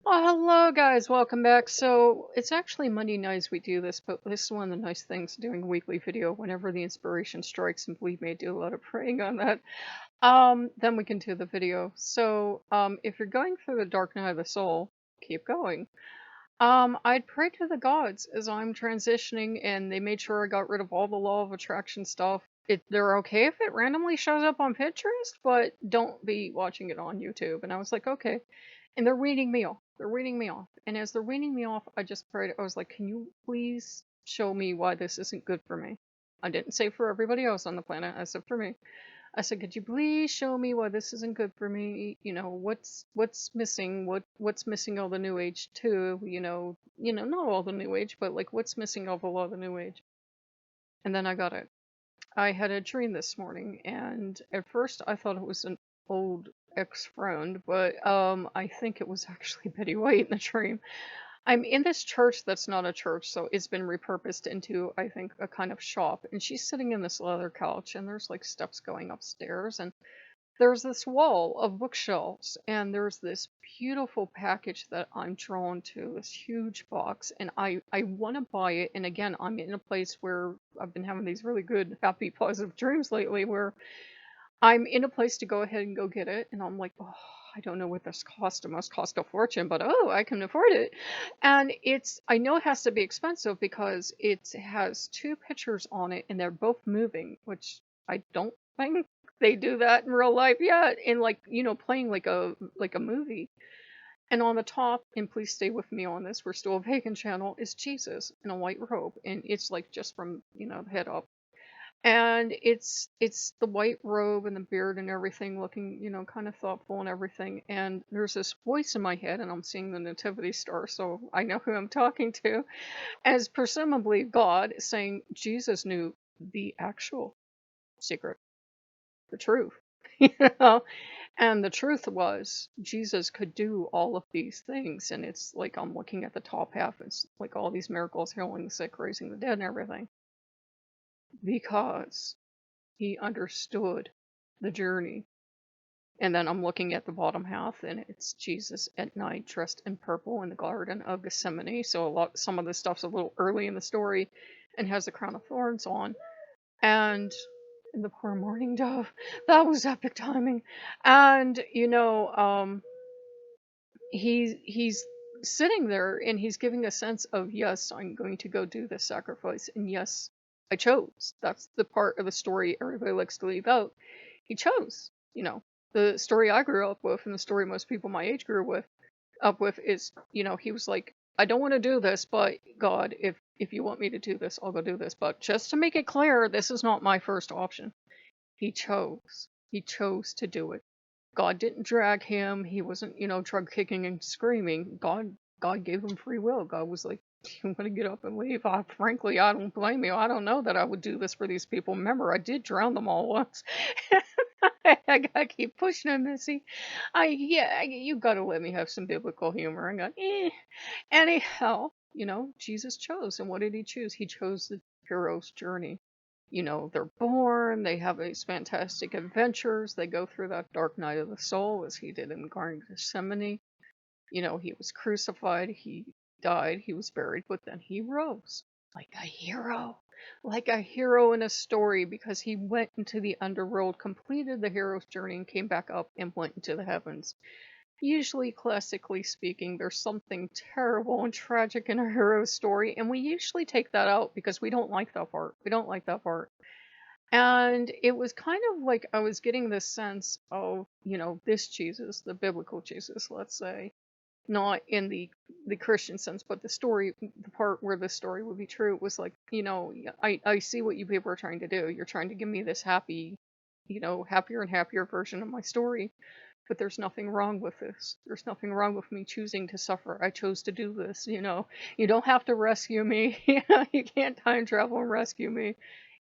Oh, hello guys, welcome back. So it's actually Monday nights we do this, but this is one of the nice things doing a weekly video whenever the inspiration strikes, and believe me, I do a lot of praying on that. Then we can do the video. So, if you're going through the dark night of the soul, keep going. I'd pray to the gods as I'm transitioning, and they made sure I got rid of all the law of attraction stuff. They're okay if it randomly shows up on Pinterest, but don't be watching it on YouTube. And I was like, okay. And they're weaning me off. They're weaning me off. And as they're weaning me off, I just prayed. I was like, can you please show me why this isn't good for me? I didn't say for everybody else on the planet. I said for me. I said, could you please show me why this isn't good for me? You know, what's missing? What's missing all the new age too? Not all the new age, but like what's missing of a lot of the new age? And then I got it. I had a dream this morning, and at first I thought it was an old ex-friend, but I think it was actually Betty White in the dream. I'm in this church that's not a church, so it's been repurposed into, I think, a kind of shop. And she's sitting in this leather couch, and there's like steps going upstairs, and there's this wall of bookshelves, and there's this beautiful package that I'm drawn to, this huge box, and I want to buy it. And again, I'm in a place where I've been having these really good, happy, positive dreams lately, where I'm in a place to go ahead and go get it, and I'm like, oh, I don't know what this cost. It must cost a fortune, but oh, I can afford it. And I know it has to be expensive because it has two pictures on it, and they're both moving, which I don't think they do that in real life yet. In like, playing like a movie. And on the top, and please stay with me on this, we're still a pagan channel, is Jesus in a white robe, and it's like just from the head up, and it's the white robe and the beard and everything, looking kind of thoughtful and everything. And there's this voice in my head, and I'm seeing the nativity star, so I know who I'm talking to, as presumably God, saying Jesus knew the actual secret, the truth. you know and the truth was Jesus could do all of these things. And it's like I'm looking at the top half, it's like all these miracles, healing the sick, raising the dead and everything, because he understood the journey. And then I'm looking at the bottom half, and it's Jesus at night dressed in purple in the Garden of Gethsemane. So some of the stuff's a little early in the story, and has a crown of thorns on. And the poor mourning dove, that was epic timing. And he's sitting there, and he's giving a sense of, yes, I'm going to go do this sacrifice, and yes, I chose. That's the part of the story everybody likes to leave out. He chose. The story I grew up with, and the story most people my age grew up with, is he was like, I don't want to do this, but God, if you want me to do this, I'll go do this. But just to make it clear, this is not my first option. He chose. He chose to do it. God didn't drag him. He wasn't, drug kicking and screaming. God gave him free will. God was like, you want to get up and leave? Frankly, I don't blame you. I don't know that I would do this for these people. Remember, I did drown them all once. I gotta keep pushing him, Missy. You gotta let me have some biblical humor. I got, Anyhow, Jesus chose. And what did he choose? He chose the hero's journey. They're born, they have these fantastic adventures, they go through that dark night of the soul, as he did in the Garden of Gethsemane. He was crucified, he died, he was buried, but then he rose like a hero in a story, because he went into the underworld, completed the hero's journey, and came back up and went into the heavens. Usually, classically speaking, there's something terrible and tragic in a hero story, and we usually take that out because we don't like that part. We don't like that part. And it was kind of like I was getting this sense of, this Jesus, the biblical Jesus, let's say, not in the Christian sense, but the part where the story would be true, was like, I see what you people are trying to do. You're trying to give me this happy, happier and happier version of my story. But there's nothing wrong with this. There's nothing wrong with me choosing to suffer. I chose to do this. You don't have to rescue me. You can't time travel and rescue me.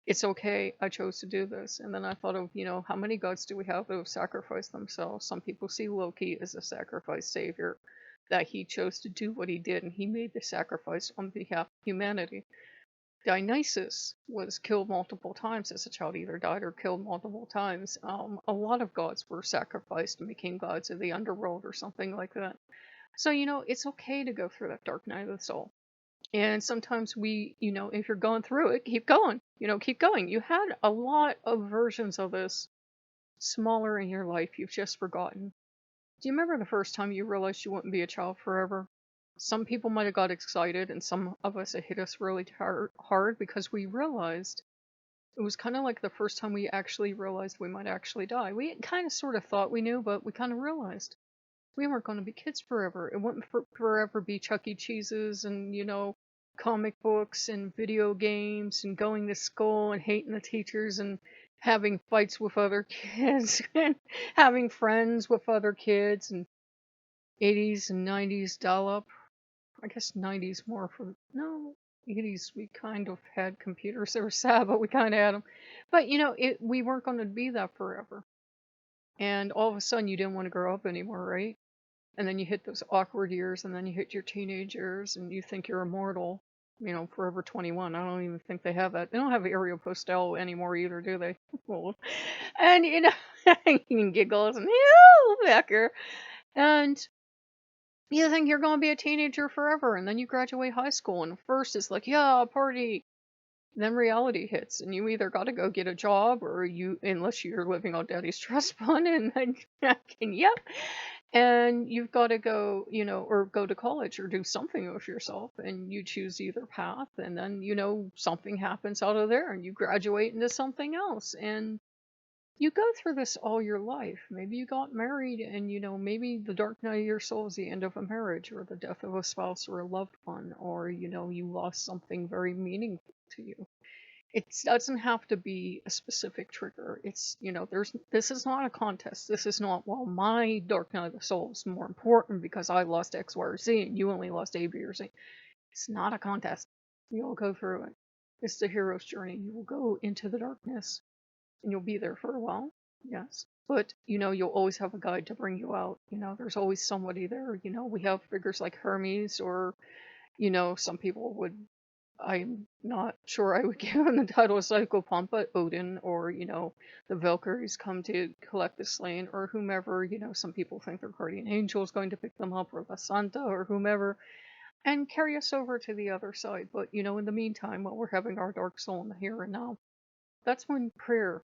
It's okay. I chose to do this. And then I thought of, how many gods do we have that have sacrificed themselves? Some people see Loki as a sacrifice savior, that he chose to do what he did, and he made the sacrifice on behalf of humanity. Dionysus was killed multiple times as a child, either died or killed multiple times. A lot of gods were sacrificed and became gods of the underworld or something like that. So, it's okay to go through that dark night of the soul. And sometimes if you're going through it, keep going. Keep going. You had a lot of versions of this smaller in your life you've just forgotten. Do you remember the first time you realized you wouldn't be a child forever? Some people might have got excited, and some of us it hit us really hard because we realized it was kind of like the first time we actually realized we might actually die. We kind of sort of thought we knew, but we kind of realized we weren't going to be kids forever. It wouldn't forever be Chuck E. Cheese's and, comic books and video games and going to school and hating the teachers and having fights with other kids and having friends with other kids and 80s and 90s dial up. I guess 90s more for, no, 80s we kind of had computers. They were sad, but we kind of had them. But, we weren't going to be that forever. And all of a sudden you didn't want to grow up anymore, right? And then you hit those awkward years, and then you hit your teenage years, and you think you're immortal, forever 21. I don't even think they have that. They don't have Aerial Postel anymore either, do they? Well, and, you can giggles and, Becker. And you think you're going to be a teenager forever, and then you graduate high school, and first it's like, yeah, party. Then reality hits, and you either got to go get a job, or unless you're living on daddy's trust fund, and then, yep, and you've got to go, or go to college or do something with yourself, and you choose either path, and then, something happens out of there, and you graduate into something else, and you go through this all your life. Maybe you got married, and, maybe the dark night of your soul is the end of a marriage, or the death of a spouse or a loved one, or, you lost something very meaningful to you. It doesn't have to be a specific trigger. It's, this is not a contest. This is not, well, my dark night of the soul is more important because I lost X, Y, or Z, and you only lost A, B, or C. It's not a contest. You'll go through it. It's the hero's journey. You will go into the darkness, and you'll be there for a while, yes. But, you'll always have a guide to bring you out. There's always somebody there. We have figures like Hermes, or, some people would, I'm not sure I would give him the title of Psychopomp, but Odin, or, the Valkyries come to collect the slain, or whomever, some people think their guardian angel is going to pick them up, or the Santa, or whomever, and carry us over to the other side. But, in the meantime, while we're having our dark soul in the here and now, that's when prayer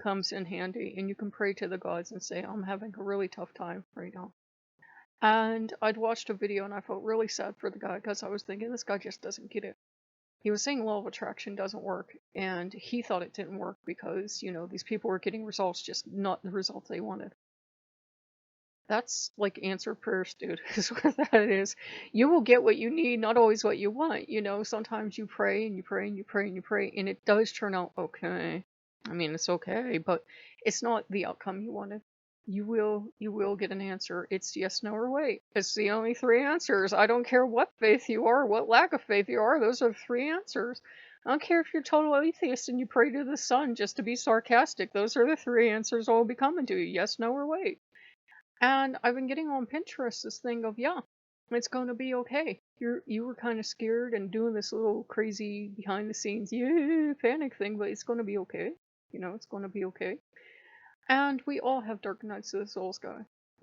comes in handy, and you can pray to the gods and say, I'm having a really tough time right now. And I'd watched a video and I felt really sad for the guy because I was thinking, this guy just doesn't get it. He was saying law of attraction doesn't work, and he thought it didn't work because, these people were getting results, just not the results they wanted. That's like answer prayers, dude, is what that is. You will get what you need, not always what you want. Sometimes you pray and you pray and you pray and you pray, and it does turn out okay. I mean, it's okay, but it's not the outcome you wanted. You will get an answer. It's yes, no, or wait. It's the only three answers. I don't care what faith you are, what lack of faith you are. Those are three answers. I don't care if you're total atheist and you pray to the sun just to be sarcastic. Those are the three answers that will be coming to you. Yes, no, or wait. And I've been getting on Pinterest this thing of, yeah, it's going to be okay. You were kind of scared and doing this little crazy behind the scenes panic thing, but it's going to be okay. It's going to be okay. And we all have dark nights of the souls,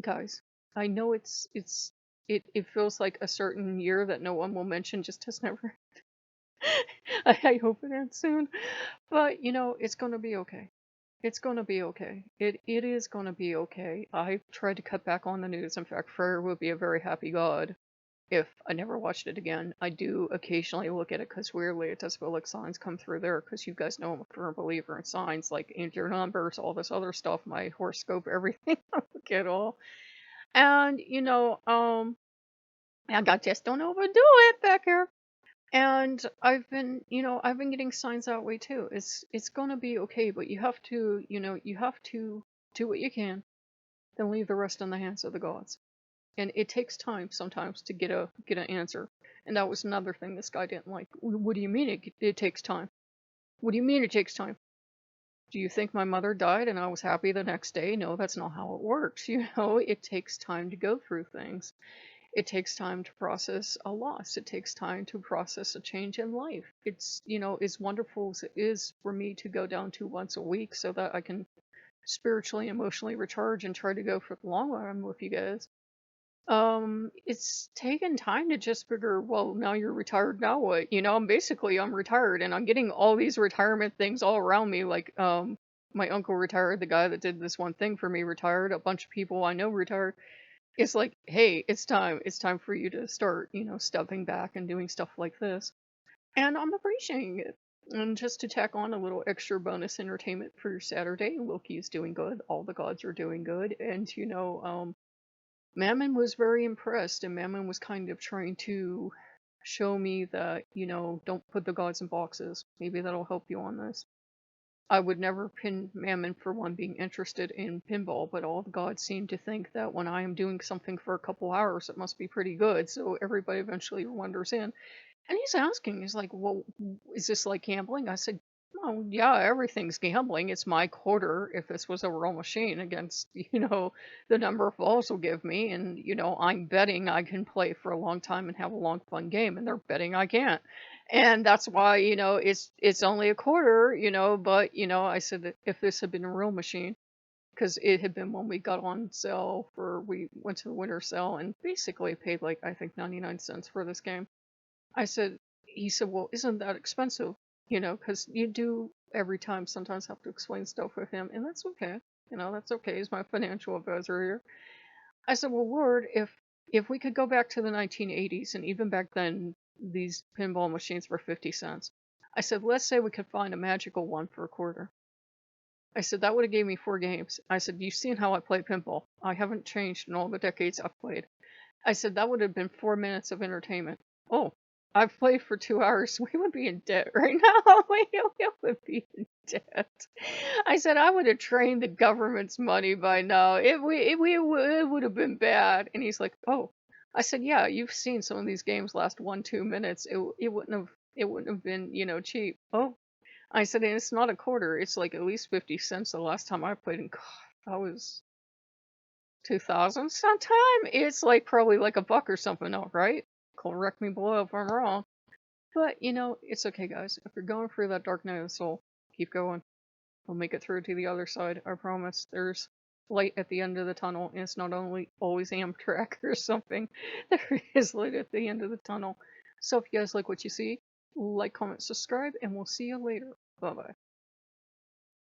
guys. I know it feels like a certain year that no one will mention just has never. I hope it ends soon, but it's gonna be okay. It's gonna be okay. It is gonna be okay. I've tried to cut back on the news. In fact, Freyr would be a very happy god if I never watched it again. I do occasionally look at it because weirdly it does feel like signs come through there because you guys know I'm a firm believer in signs like angel numbers, all this other stuff, my horoscope, everything. I look at all. And, I just don't overdo it, Becker. And I've been getting signs that way too. It's gonna be okay, but you have to, you have to do what you can, then leave the rest in the hands of the gods. And it takes time sometimes to get an answer. And that was another thing this guy didn't like. What do you mean it takes time? What do you mean it takes time? Do you think my mother died and I was happy the next day? No, that's not how it works. It takes time to go through things. It takes time to process a loss. It takes time to process a change in life. It's, as wonderful as it is for me to go down to once a week so that I can spiritually, emotionally recharge and try to go for the long run with you guys. It's taken time to just figure, well, now you're retired, now what? I'm retired and I'm getting all these retirement things all around me. Like, my uncle retired, the guy that did this one thing for me retired, a bunch of people I know retired. It's like, hey, it's time. It's time for you to start, stepping back and doing stuff like this. And I'm appreciating it. And just to tack on a little extra bonus entertainment for your Saturday, Loki is doing good. All the gods are doing good. And, Mammon was very impressed, and Mammon was kind of trying to show me that, don't put the gods in boxes. Maybe that'll help you on this. I would never pin Mammon for one being interested in pinball, but all the gods seem to think that when I am doing something for a couple hours, it must be pretty good. So everybody eventually wanders in. And he's asking, he's like, well, is this like gambling? I said, oh, yeah, everything's gambling. It's my quarter if this was a real machine against, the number of balls will give me. And, I'm betting I can play for a long time and have a long, fun game. And they're betting I can't. And that's why, it's only a quarter, but, I said that if this had been a real machine, because it had been when we got on sale we went to the winter sale and basically paid like, I think 99 cents for this game. He said, well, isn't that expensive? Because you do every time sometimes have to explain stuff with him, and that's okay. That's okay. He's my financial advisor here. I said, well, Lord, if we could go back to the 1980s, and even back then, these pinball machines were 50 cents. I said, let's say we could find a magical one for a quarter. I said, that would have gave me 4 games. I said, you've seen how I play pinball. I haven't changed in all the decades I've played. I said, that would have been 4 minutes of entertainment. Oh, I've played for 2 hours. We would be in debt right now. We would be in debt. I said, I would have trained the government's money by now. It would have been bad. And he's like, oh. I said, yeah, you've seen some of these games last 1-2 minutes. It wouldn't have been, cheap. Oh. I said, and it's not a quarter. It's like at least 50 cents the last time I played. And God, that was 2000 sometime. It's like probably like a buck or something, all right? Correct me below if I'm wrong. But, it's okay, guys. If you're going through that dark night of the soul, keep going. We'll make it through to the other side. I promise. There's light at the end of the tunnel, and it's not only always Amtrak or something. There is light at the end of the tunnel. So if you guys like what you see, like, comment, subscribe, and we'll see you later. Bye-bye.